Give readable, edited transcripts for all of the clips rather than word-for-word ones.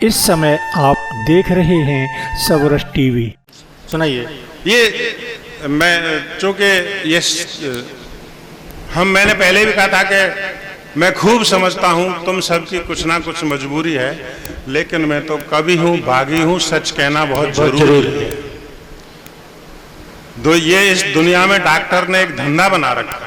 इस समय आप देख रहे हैं सबरस टीवी। सुनाइए। ये मैं चूँकि ये मैंने पहले भी कहा था कि मैं खूब समझता हूँ तुम सबकी कुछ ना कुछ मजबूरी है, लेकिन मैं तो कवि हूँ, बागी हूँ, सच कहना बहुत जरूरी है। ये इस दुनिया में डॉक्टर ने एक धंधा बना रखा है।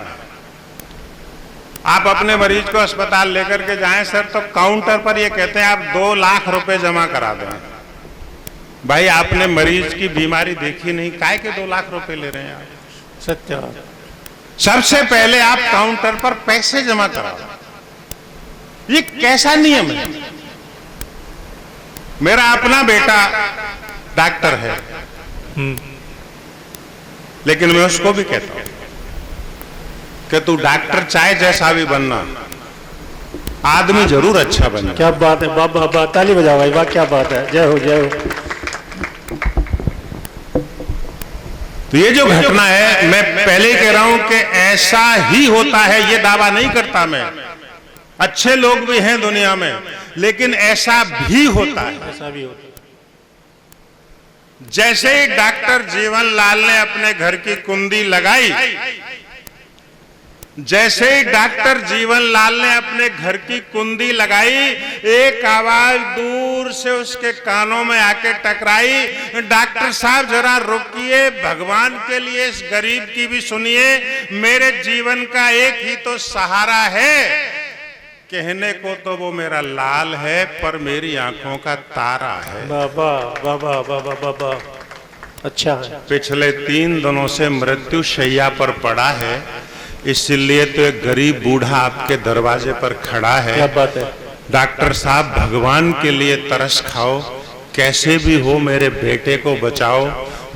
आप अपने मरीज को अस्पताल लेकर के जाएं सर, तो काउंटर पर ये कहते हैं आप 2 लाख रुपए जमा करा दें। भाई आपने मरीज की बीमारी देखी नहीं, काहे के 2 लाख रुपए ले रहे हैं आप? सत्य। सबसे पहले आप काउंटर पर पैसे जमा कराओ। ये कैसा नियम है? मेरा अपना बेटा डॉक्टर है, लेकिन मैं उसको भी कहता हूं कि तू डॉक्टर चाहे जैसा भी बनना, आदमी जरूर अच्छा बने। क्या बात है, बाबा ताली बजाओ भाई, वाह क्या बात है, जय हो जय हो। तो ये जो घटना है, मैं पहले ही कह रहा हूं कि ऐसा ही होता है, ये दावा नहीं करता मैं। अच्छे लोग भी हैं दुनिया में, लेकिन ऐसा भी होता है। ऐसा भी होता है। जैसे ही डॉक्टर जीवनलाल ने अपने घर की कुंडी लगाई, जैसे ही डॉक्टर जीवनलाल ने अपने घर की कुंडी लगाई, एक आवाज दूर से उसके कानों में आके टकराई, डॉक्टर साहब जरा रुकिए, भगवान के लिए इस गरीब की भी सुनिए, मेरे जीवन का एक ही तो सहारा है। कहने को तो वो मेरा लाल है, पर मेरी आंखों का तारा है। बाबा बाबा बाबा बाबा, अच्छा है। पिछले 3 दिनों से मृत्यु शैया पर पड़ा है, इसलिए तो एक गरीब बूढ़ा आपके दरवाजे पर खड़ा है। क्या बात है। डॉक्टर साहब भगवान के लिए तरस खाओ, कैसे भी हो मेरे बेटे को बचाओ,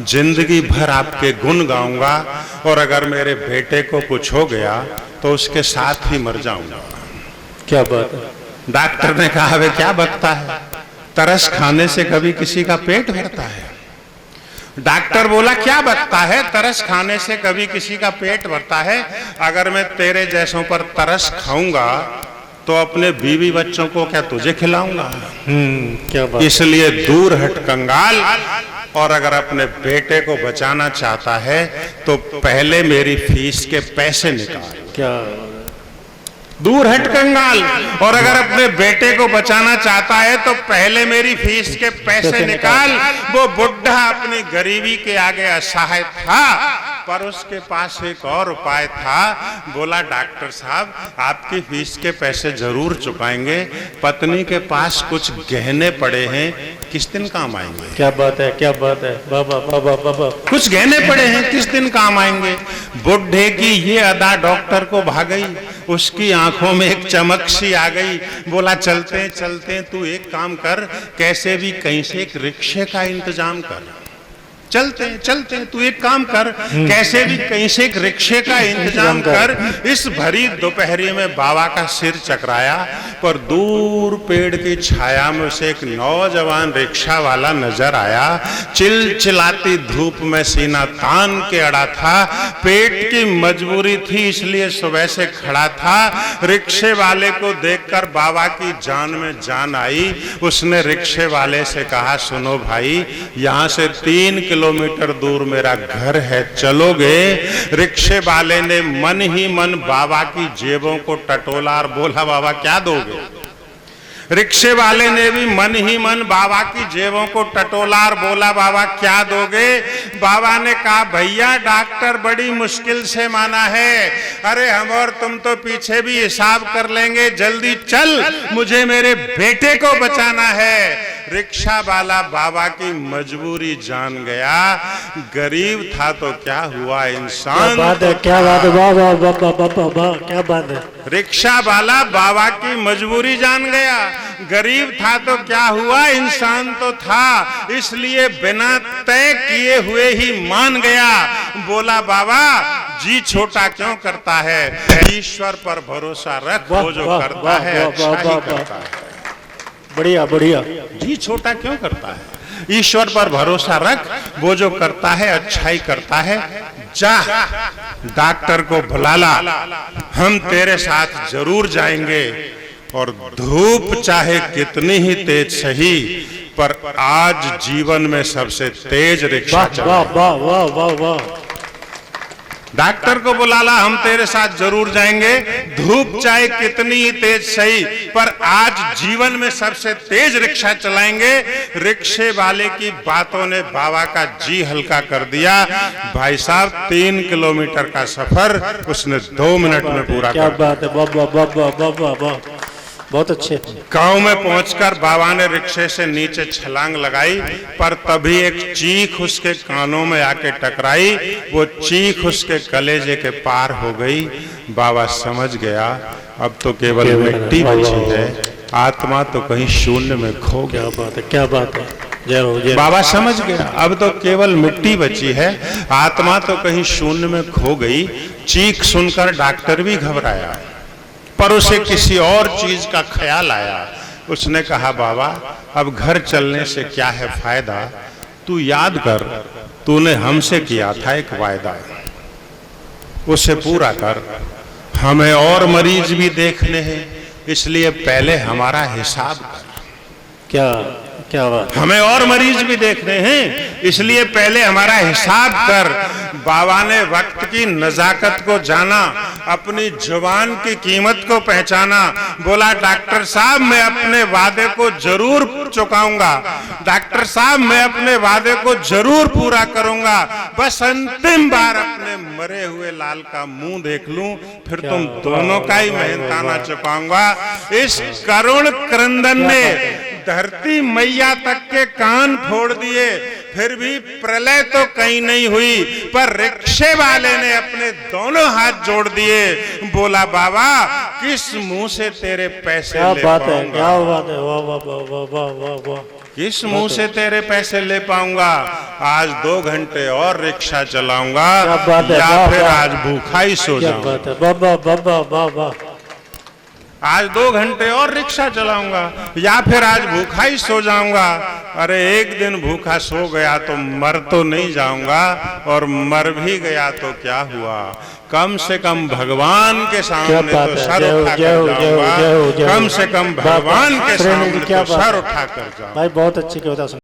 जिंदगी भर आपके गुण गाऊंगा, और अगर मेरे बेटे को कुछ हो गया तो उसके साथ ही मर जाऊंगा। क्या बात है। डॉक्टर ने कहा वे क्या बकता है, तरस खाने से कभी किसी का पेट भरता है? डॉक्टर बोला क्या बकता है, तरस खाने से कभी किसी का पेट भरता है? अगर मैं तेरे जैसों पर तरस खाऊंगा तो अपने बीवी बच्चों को क्या तुझे खिलाऊंगा? क्या बात। इसलिए दूर हट कंगाल, और अगर अपने बेटे को बचाना चाहता है तो पहले मेरी फीस के पैसे निकाल। क्या दूर हट कंगाल, और अगर अपने बेटे को बचाना चाहता है तो पहले मेरी फीस के पैसे निकाल। वो बुढ़ा अपनी गरीबी के आगे असहाय था, पर उसके पास एक और उपाय था। बोला डॉक्टर साहब आपकी फीस के पैसे जरूर चुकाएंगे, पत्नी के पास कुछ गहने पड़े हैं, किस दिन काम आएंगे? क्या बात है, क्या बात है, बाबा बाबा बाबा, कुछ गहने पड़े हैं, किस दिन काम आएंगे? बुढ़े की ये अदा डॉक्टर को भा गई, उसकी आंखों में एक चमक सी आ गई। बोला चलते चलते तू एक काम कर, कैसे भी कहीं से एक रिक्शे का इंतजाम कर। चलते चलते तू एक काम कर, कैसे भी कहीं से एक रिक्शे का इंतजाम कर। इस भरी दोपहरी में बाबा का सिर चकराया, पर दूर पेड़ की छाया में उसे एक नौजवान रिक्शा वाला नजर आया। चिलचिलाती धूप में सीना तान के अड़ा था, पेट की मजबूरी थी इसलिए सुबह से खड़ा था। रिक्शे वाले को देखकर बाबा की जान में जान आई। उसने रिक्शे वाले से कहा सुनो भाई, यहाँ से 3 किलोमीटर दूर मेरा घर है, चलोगे? रिक्शे वाले ने मन ही मन बाबा की जेबों को टटोला और बोला बाबा क्या दोगे? रिक्शे वाले ने भी मन ही मन बाबा की जेबों को टटोला और बोला बाबा क्या दोगे? बाबा ने कहा भैया डॉक्टर बड़ी मुश्किल से माना है, अरे हम और तुम तो पीछे भी हिसाब कर लेंगे, जल्दी चल, मुझे मेरे बेटे को बचाना है। रिक्शा वाला बाबा की मजबूरी जान गया, गरीब था तो क्या हुआ, इंसान। क्या बात है, क्या बात है, बाबा बाबा बाबा, क्या बात है। रिक्शा वाला बाबा की मजबूरी जान गया, गरीब था तो क्या हुआ, इंसान तो था, इसलिए बिना तय किए हुए ही मान गया। बोला बाबा जी छोटा क्यों करता है, ईश्वर पर भरोसा रख, वो जो करता है अच्छा ही करता है। बढ़िया बढ़िया। जी छोटा क्यों करता है, ईश्वर पर भरोसा रख, वो जो करता है अच्छा ही करता है। जा डॉक्टर को बुला ला, हम तेरे साथ जरूर जाएंगे। और धूप चाहे कितनी ही तेज सही, पर आज जीवन में सबसे तेज रिक्शा वाह चला। वाह वाह वाह वाह वाह। डॉक्टर को बुला ला, हम तेरे साथ जरूर जाएंगे। धूप चाहे कितनी ही तेज सही, पर आज जीवन में सबसे तेज रिक्शा चलाएंगे। रिक्शे वाले की बातों ने बाबा का जी हल्का कर दिया। भाई साहब 3 किलोमीटर का सफर उसने 2 मिनट में पूरा क्या कर बात है, वाह वाह वाह वाह वाह वाह वाह, बहुत अच्छे। गांव में पहुंचकर बाबा ने रिक्शे से नीचे छलांग लगाई, पर तभी एक चीख उसके कानों में आके टकराई। वो चीख उसके कलेजे के पार हो गई। बाबा समझ गया अब तो केवल मिट्टी बची है, आत्मा तो कहीं शून्य में खो गया। क्या बात है, क्या बात है, जय हो जय। बाबा समझ गया अब तो केवल मिट्टी बची है, आत्मा तो कहीं शून्य में खो गई। चीख सुनकर डॉक्टर भी घबराया, पर उसे किसी और चीज का ख्याल आया। उसने कहा बाबा अब घर चलने से क्या है फायदा, तू याद कर तूने हमसे किया था एक वायदा, उसे पूरा कर। हमें और मरीज भी देखने हैं, इसलिए पहले हमारा हिसाब कर। क्या क्या बात। हमें और मरीज भी देखने हैं, इसलिए पहले हमारा हिसाब कर। बाबा ने वक्त की नजाकत को जाना, अपनी जुबान की कीमत को पहचाना। बोला डॉक्टर साहब मैं अपने वादे को जरूर चुकाऊंगा, डॉक्टर साहब मैं अपने वादे को जरूर पूरा करूंगा। बस अंतिम बार अपने मरे हुए लाल का मुंह देख लूं, फिर तुम दोनों का ही मेहनताना चुकाऊंगा। इस करुण क्रंदन ने धरती मैया तक के कान फोड़ दिए, फिर भी प्रलय तो कहीं नहीं हुई, पर रिक्शे वाले ने अपने दोनों हाथ जोड़ दिए। बोला बाबा किस मुंह से तेरे पैसे क्या ले बात है, पाऊंगा, क्या बात है, वाह वाह वाह वाह वाह वाह वाह। किस मुंह से तेरे पैसे ले पाऊंगा। आज 2 घंटे और रिक्शा चलाऊंगा, क्या बात है, या वाह, फिर वाह। आज भूखा ही सो क्या जाऊंगा। बात है, वाह वाह वाह वाह वाह वाह। आज 2 घंटे और रिक्शा चलाऊंगा, या फिर आज भूखा ही सो जाऊंगा। अरे एक दिन भूखा सो गया तो मर तो नहीं जाऊंगा, और मर भी गया तो क्या हुआ, कम से कम भगवान के सामने तो सर उठा कर जाऊंगा। कम से कम भगवान के सामने तो सर उठा कर जाऊंगा। भाई बहुत अच्छी कविता सुनी।